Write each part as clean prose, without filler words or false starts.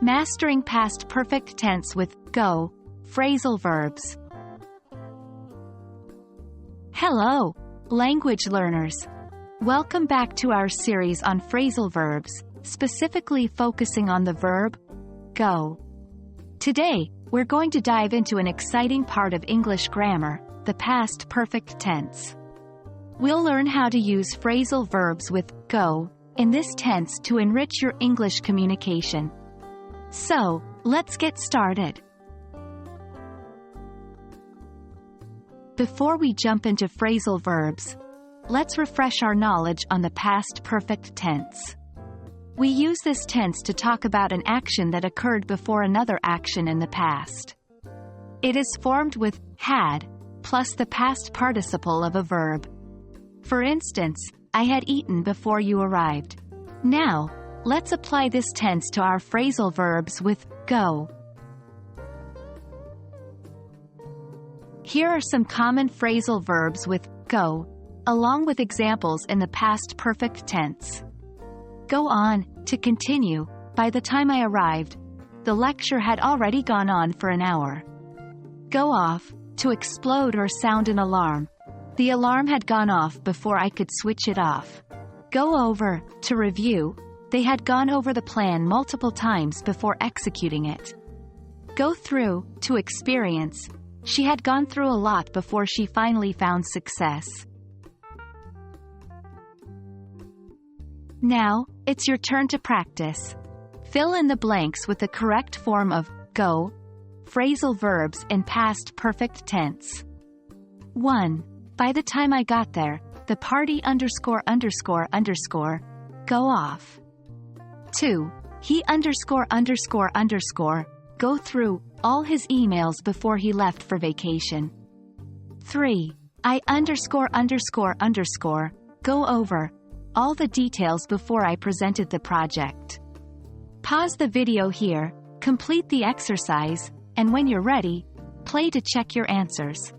Mastering past perfect tense with Go Phrasal Verbs. Hello, language learners. Welcome back to our series on phrasal verbs, specifically focusing on the verb go. Today, we're going to dive into an exciting part of English grammar, the past perfect tense. We'll learn how to use phrasal verbs with go in this tense to enrich your English communication. So, let's get started. Before we jump into phrasal verbs, let's refresh our knowledge on the past perfect tense. We use this tense to talk about an action that occurred before another action in the past. It is formed with had plus the past participle of a verb. For instance, I had eaten before you arrived. Now, let's apply this tense to our phrasal verbs with go. Here are some common phrasal verbs with go, along with examples in the past perfect tense. Go on, to continue. By the time I arrived, the lecture had already gone on for an hour. Go off, to explode or sound an alarm. The alarm had gone off before I could switch it off. Go over, to review. They had gone over the plan multiple times before executing it. Go through, to experience. She had gone through a lot before she finally found success. Now, it's your turn to practice. Fill in the blanks with the correct form of go phrasal verbs in past perfect tense. 1. By the time I got there, the party ____ go off. 2. He ____ go through all his emails before he left for vacation. 3. I ____ go over all the details before I presented the project. Pause the video here, complete the exercise, and when you're ready, play to check your answers.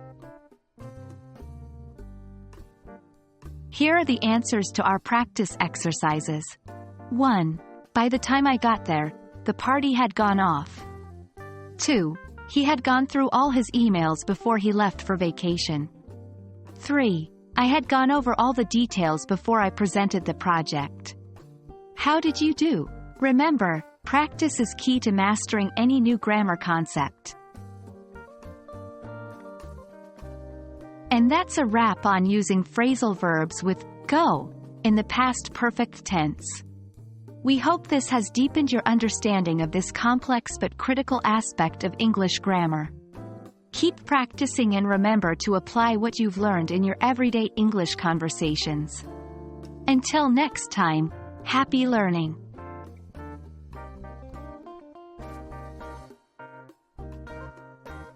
Here are the answers to our practice exercises. 1. By the time I got there, the party had gone off. 2. He had gone through all his emails before he left for vacation. 3. I had gone over all the details before I presented the project. How did you do? Remember, practice is key to mastering any new grammar concept. And that's a wrap on using phrasal verbs with go in the past perfect tense. We hope this has deepened your understanding of this complex but critical aspect of English grammar. Keep practicing and remember to apply what you've learned in your everyday English conversations. Until next time, happy learning!